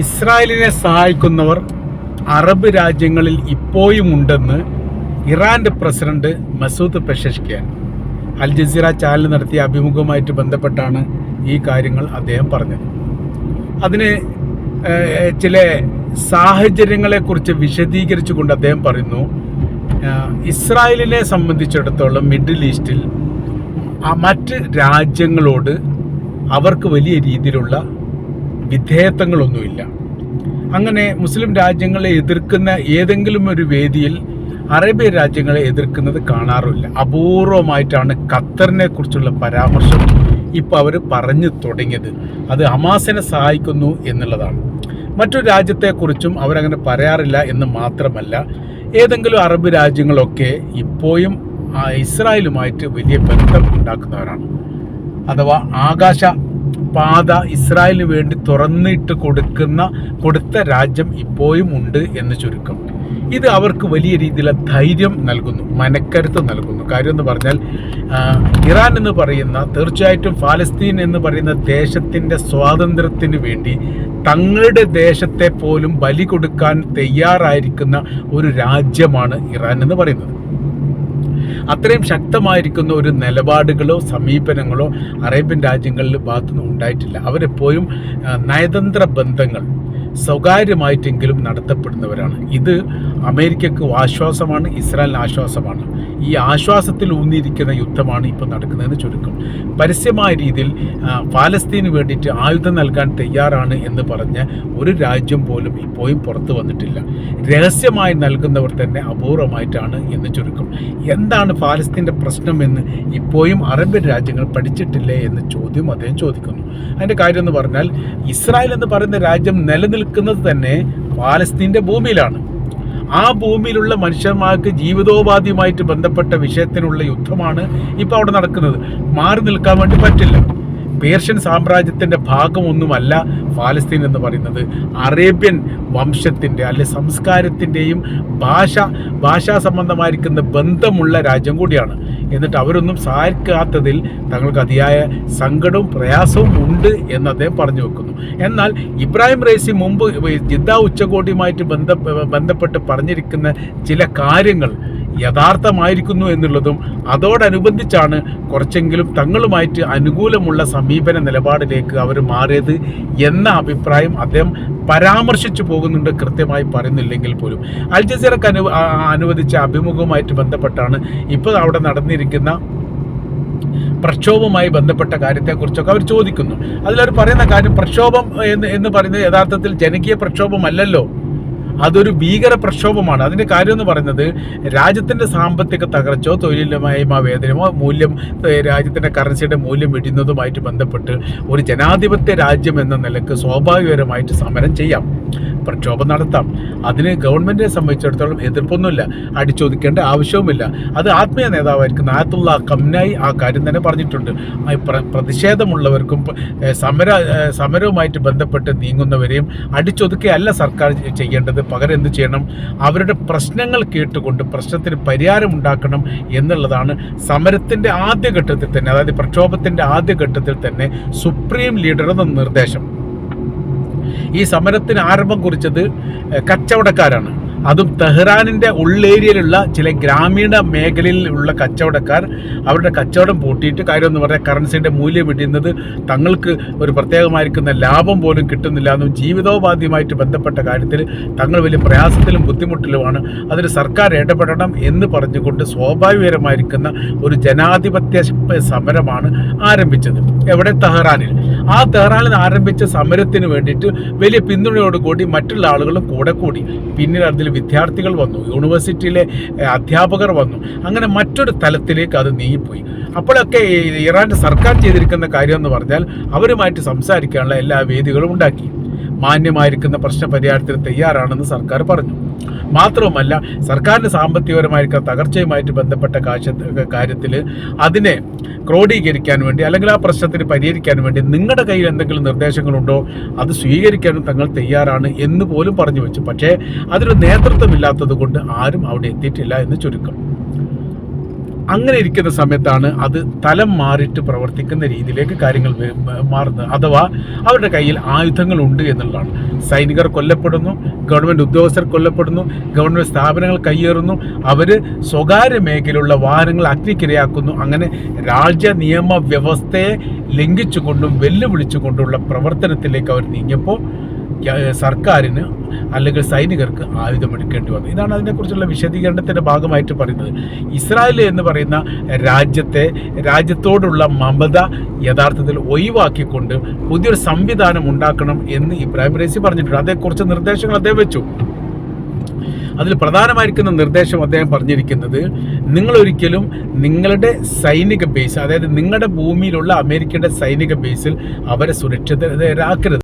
ഇസ്രായേലിനെ സഹായിക്കുന്നവർ അറബ് രാജ്യങ്ങളിൽ ഇപ്പോഴും ഉണ്ടെന്ന് ഇറാൻ്റെ president Masoud Pezeshkian Al Jazeera channel നടത്തിയ അഭിമുഖവുമായിട്ട് ബന്ധപ്പെട്ടാണ് ഈ കാര്യങ്ങൾ അദ്ദേഹം പറഞ്ഞത്. അതിന് ചില സാഹചര്യങ്ങളെക്കുറിച്ച് വിശദീകരിച്ചുകൊണ്ട് അദ്ദേഹം പറയുന്നു, ഇസ്രായേലിനെ സംബന്ധിച്ചിടത്തോളം മിഡിൽ ഈസ്റ്റിൽ മറ്റ് രാജ്യങ്ങളോട് അവർക്ക് വലിയ രീതിയിലുള്ള വിധേയത്വങ്ങളൊന്നുമില്ല. അങ്ങനെ മുസ്ലിം രാജ്യങ്ങളെ എതിർക്കുന്ന ഏതെങ്കിലും ഒരു വേദിയിൽ അറേബ്യൻ രാജ്യങ്ങളെ എതിർക്കുന്നത് കാണാറില്ല. അപൂർവമായിട്ടാണ് ഖത്തറിനെ കുറിച്ചുള്ള പരാമർശം ഇപ്പോൾ അവർ പറഞ്ഞു തുടങ്ങിയത്. അത് ഹമാസിനെ സഹായിക്കുന്നു എന്നുള്ളതാണ്. മറ്റൊരു രാജ്യത്തെക്കുറിച്ചും അവരങ്ങനെ പറയാറില്ല എന്ന് മാത്രമല്ല, ഏതെങ്കിലും അറബ് രാജ്യങ്ങളൊക്കെ ഇപ്പോഴും ഇസ്രായേലുമായിട്ട് വലിയ ബന്ധം ഉണ്ടാക്കുന്നവരാണ്. അഥവാ ആകാശ പാത ഇസ്രായേലിന് വേണ്ടി തുറന്നിട്ട് കൊടുത്ത രാജ്യം ഇപ്പോഴും ഉണ്ട് എന്ന് ചുരുക്കം. ഇത് അവർക്ക് വലിയ രീതിയിലുള്ള ധൈര്യം നൽകുന്നു, മനക്കരുത്ത് നൽകുന്നു. കാര്യം എന്ന് പറഞ്ഞാൽ ഇറാൻ എന്ന് പറയുന്ന, തീർച്ചയായിട്ടും ഫലസ്തീൻ എന്ന് പറയുന്ന ദേശത്തിൻ്റെ സ്വാതന്ത്ര്യത്തിന് വേണ്ടി തങ്ങളുടെ ദേശത്തെ പോലും ബലി കൊടുക്കാൻ തയ്യാറായിരിക്കുന്ന ഒരു രാജ്യമാണ് ഇറാൻ എന്ന് പറയുന്നത്. അത്രയും ശക്തമായിരിക്കുന്ന ഒരു നിലപാടുകളോ സമീപനങ്ങളോ അറേബ്യൻ രാജ്യങ്ങളിൽ ഭാഗത്തുനിന്ന് ഉണ്ടായിട്ടില്ല. അവരെപ്പോഴും നയതന്ത്ര ബന്ധങ്ങൾ സ്വകാര്യമായിട്ടെങ്കിലും നടത്തപ്പെടുന്നവരാണ്. ഇത് അമേരിക്കക്ക് ആശ്വാസമാണ്, ഇസ്രായേലിന് ആശ്വാസമാണ്. ഈ ആശ്വാസത്തിൽ ഊന്നിയിരിക്കുന്ന യുദ്ധമാണ് ഇപ്പോൾ നടക്കുന്നതെന്ന് ചുരുക്കം. പരസ്യമായ രീതിയിൽ ഫലസ്തീന് വേണ്ടിയിട്ട് ആയുധം നൽകാൻ തയ്യാറാണ് എന്ന് പറഞ്ഞ ഒരു രാജ്യം പോലും ഇപ്പോഴും പുറത്തു വന്നിട്ടില്ല. രഹസ്യമായി നൽകുന്നവർ തന്നെ അപൂർവമായിട്ടാണ് എന്ന് ചുരുക്കം. എന്താണ് ഫലസ്തീൻ്റെ പ്രശ്നം എന്ന് ഇപ്പോഴും അറേബ്യൻ രാജ്യങ്ങൾ പഠിച്ചിട്ടില്ലേ എന്ന ചോദ്യം അദ്ദേഹം ചോദിക്കുന്നു. അതിൻ്റെ കാര്യം എന്ന് പറഞ്ഞാൽ, ഇസ്രായേൽ എന്ന് പറയുന്ന രാജ്യം നിലനിൽക്കുന്നത് തന്നെ ഫലസ്തീൻ്റെ ഭൂമിയിലാണ്. ആ ഭൂമിയിലുള്ള മനുഷ്യന്മാർക്ക് ജീവിതോപാധിയുമായിട്ട് ബന്ധപ്പെട്ട വിഷയത്തിനുള്ള യുദ്ധമാണ് ഇപ്പോൾ അവിടെ നടക്കുന്നത്. മാറി നിൽക്കാൻ വേണ്ടി പറ്റില്ല. പേർഷ്യൻ സാമ്രാജ്യത്തിൻ്റെ ഭാഗമൊന്നുമല്ല ഫലസ്തീൻ എന്ന് പറയുന്നത്. അറേബ്യൻ വംശത്തിൻ്റെ അല്ലെ സംസ്കാരത്തിൻ്റെയും ഭാഷാ സംബന്ധമായിരിക്കുന്ന ബന്ധമുള്ള രാജ്യം കൂടിയാണ്. എന്നിട്ട് അവരൊന്നും സഹായിക്കാത്തതിൽ തങ്ങൾക്ക് അതിയായ സങ്കടവും പ്രയാസവും ഉണ്ട് എന്ന് അദ്ദേഹം പറഞ്ഞു വെക്കുന്നു. എന്നാൽ ഇബ്രാഹിം റൈസി മുമ്പ് ജിദ്ദ ഉച്ചകോടിയുമായിട്ട് ബന്ധപ്പെട്ട് പറഞ്ഞിരിക്കുന്ന ചില കാര്യങ്ങൾ യഥാർത്ഥമായിരിക്കുന്നു എന്നുള്ളതും അതോടനുബന്ധിച്ചാണ് കുറച്ചെങ്കിലും തങ്ങളുമായിട്ട് അനുകൂലമുള്ള സമീപന നിലപാടിലേക്ക് അവർ മാറിയത് എന്ന അഭിപ്രായം അദ്ദേഹം പരാമർശിച്ചു പോകുന്നുണ്ട്, കൃത്യമായി പറയുന്നില്ലെങ്കിൽ പോലും. അൽ ജസീറക്ക് അനുവദിച്ച അഭിമുഖവുമായിട്ട് ബന്ധപ്പെട്ടാണ് ഇപ്പോൾ അവിടെ നടന്നിരിക്കുന്ന പ്രക്ഷോഭവുമായി ബന്ധപ്പെട്ട കാര്യത്തെക്കുറിച്ചൊക്കെ അവർ ചോദിക്കുന്നു. അതിലവർ പറയുന്ന കാര്യം, പ്രക്ഷോഭം എന്ന് പറയുന്നത് യഥാർത്ഥത്തിൽ ജനകീയ പ്രക്ഷോഭമല്ലല്ലോ, അതൊരു ഭീകര പ്രക്ഷോഭമാണ്. അതിൻ്റെ കാര്യം എന്ന് പറയുന്നത്, രാജ്യത്തിൻ്റെ സാമ്പത്തിക തകർച്ചയോ തൊഴിലില്ലായ്മ വേതനമോ രാജ്യത്തിൻ്റെ കറൻസിയുടെ മൂല്യം ഇടിയുന്നതുമായിട്ട് ബന്ധപ്പെട്ട് ഒരു ജനാധിപത്യ രാജ്യം എന്ന നിലക്ക് സ്വാഭാവികപരമായിട്ട് സമരം ചെയ്യാം, പ്രക്ഷോഭം നടത്താം. അതിന് ഗവൺമെൻറ്റിനെ സംബന്ധിച്ചിടത്തോളം എതിർപ്പൊന്നുമില്ല, അടിച്ചൊതുക്കേണ്ട ആവശ്യവുമില്ല. അത് ആത്മീയ നേതാവായിരിക്കുന്ന ആയത്തുള്ള ഖംനായി ആ കാര്യം തന്നെ പറഞ്ഞിട്ടുണ്ട്. പ്രതിഷേധമുള്ളവർക്കും സമരവുമായിട്ട് ബന്ധപ്പെട്ട് നീങ്ങുന്നവരെയും അടിച്ചൊതുക്കുകയല്ല സർക്കാർ ചെയ്യേണ്ടത്. പകരം എന്ത് ചെയ്യണം? അവരുടെ പ്രശ്നങ്ങൾ കേട്ടുകൊണ്ട് പ്രശ്നത്തിന് പരിഹാരം ഉണ്ടാക്കണം എന്നുള്ളതാണ് സമരത്തിൻ്റെ ആദ്യഘട്ടത്തിൽ തന്നെ, അതായത് പ്രക്ഷോഭത്തിൻ്റെ ആദ്യഘട്ടത്തിൽ തന്നെ സുപ്രീം ലീഡറുടെ നിർദ്ദേശം. ഈ സമരത്തിന് ആരംഭം കുറിച്ചത് കച്ചവടക്കാരാണ്. അതും തെഹ്റാനിൻ്റെ ഉള്ളേരിയയിലുള്ള ചില ഗ്രാമീണ മേഖലയിലുള്ള കച്ചവടക്കാർ അവരുടെ കച്ചവടം പൂട്ടിയിട്ട്, കാര്യം എന്ന് പറഞ്ഞാൽ കറൻസിയുടെ മൂല്യം ഇടിയുന്നത് തങ്ങൾക്ക് ഒരു പ്രത്യേകമായിരിക്കുന്ന ലാഭം പോലും കിട്ടുന്നില്ല എന്നും ജീവിതോപാധിയുമായിട്ട് ബന്ധപ്പെട്ട കാര്യത്തിൽ തങ്ങൾ വലിയ പ്രയാസത്തിലും ബുദ്ധിമുട്ടിലുമാണ്, അതിന് സർക്കാർ ഇടപെടണം എന്ന് പറഞ്ഞുകൊണ്ട് സ്വാഭാവികമായിരിക്കുന്ന ഒരു ജനാധിപത്യ സമരമാണ് ആരംഭിച്ചത്. എവിടെ? തെഹ്റാനിൽ. ആ തെഹ്റാനിൽ ആരംഭിച്ച സമരത്തിന് വേണ്ടിയിട്ട് വലിയ പിന്തുണയോടുകൂടി മറ്റുള്ള ആളുകളും കൂടി. പിന്നീട് അതിൽ വിദ്യാർത്ഥികൾ വന്നു, യൂണിവേഴ്സിറ്റിയിലെ അധ്യാപകർ വന്നു. അങ്ങനെ മറ്റൊരു തലത്തിലേക്ക് അത് നീങ്ങിപ്പോയി. അപ്പോഴൊക്കെ ഇറാൻ്റെ സർക്കാർ ചെയ്തിരിക്കുന്ന കാര്യം എന്ന് പറഞ്ഞാൽ, അവരുമായിട്ട് സംസാരിക്കാനുള്ള എല്ലാ വേദികളും ഉണ്ടാക്കി. മാന്യമായിരിക്കുന്ന പ്രശ്ന പരിഹാരത്തിന് തയ്യാറാണെന്ന് സർക്കാർ പറഞ്ഞു. മാത്രവുമല്ല, സർക്കാരിൻ്റെ സാമ്പത്തികപരമായിരിക്കുന്ന തകർച്ചയുമായിട്ട് ബന്ധപ്പെട്ട കാര്യത്തിൽ അതിനെ ക്രോഡീകരിക്കാൻ വേണ്ടി, അല്ലെങ്കിൽ ആ പ്രശ്നത്തിന് പരിഹരിക്കാൻ വേണ്ടി നിങ്ങളുടെ കയ്യിൽ എന്തെങ്കിലും നിർദ്ദേശങ്ങളുണ്ടോ അത് സ്വീകരിക്കാനും തങ്ങൾ തയ്യാറാണ് എന്ന് പോലും പറഞ്ഞു വെച്ചു. പക്ഷേ അതിനൊരു നേതൃത്വമില്ലാത്തത് കൊണ്ട് ആരും അവിടെ എത്തിയിട്ടില്ല എന്ന് ചുരുക്കം. അങ്ങനെ ഇരിക്കുന്ന സമയത്താണ് അത് തലം മാറിയിട്ട് പ്രവർത്തിക്കുന്ന രീതിയിലേക്ക് കാര്യങ്ങൾ മാറുന്നത്. അഥവാ അവരുടെ കയ്യിൽ ആയുധങ്ങളുണ്ട് എന്നുള്ളതാണ്. സൈനികർ കൊല്ലപ്പെടുന്നു, ഗവൺമെൻറ് ഉദ്യോഗസ്ഥർ കൊല്ലപ്പെടുന്നു, ഗവൺമെൻറ് സ്ഥാപനങ്ങൾ കയ്യേറുന്നു, അവർ സ്വകാര്യ മേഖലയിലുള്ള വാഹനങ്ങൾ അഗ്നിക്കിരയാക്കുന്നു. അങ്ങനെ രാജ്യ നിയമ വ്യവസ്ഥയെ ലംഘിച്ചുകൊണ്ടും വെല്ലുവിളിച്ചുകൊണ്ടുള്ള പ്രവർത്തനത്തിലേക്ക് അവർ നീങ്ങിയപ്പോൾ സർക്കാരിന് അല്ലെങ്കിൽ സൈനികർക്ക് ആയുധമെടുക്കേണ്ടി വന്നു. ഇതാണ് അതിനെക്കുറിച്ചുള്ള വിശദീകരണത്തിൻ്റെ ഭാഗമായിട്ട് പറയുന്നത്. ഇസ്രായേൽ എന്ന് പറയുന്ന രാജ്യത്തോടുള്ള മമത യഥാർത്ഥത്തിൽ ഒഴിവാക്കിക്കൊണ്ട് പുതിയൊരു സംവിധാനം ഉണ്ടാക്കണം എന്ന് ഇബ്രാഹിം റൈസി പറഞ്ഞിട്ടുണ്ട്. അതേക്കുറിച്ച് നിർദ്ദേശങ്ങൾ അദ്ദേഹം വെച്ചു. അതിൽ പ്രധാനമായിരിക്കുന്ന നിർദ്ദേശം അദ്ദേഹം പറഞ്ഞിരിക്കുന്നത്, നിങ്ങളൊരിക്കലും നിങ്ങളുടെ സൈനിക ബേസ്, അതായത് നിങ്ങളുടെ ഭൂമിയിലുള്ള അമേരിക്കയുടെ സൈനിക ബേസിൽ അവരെ സുരക്ഷിതരാക്കരുത്.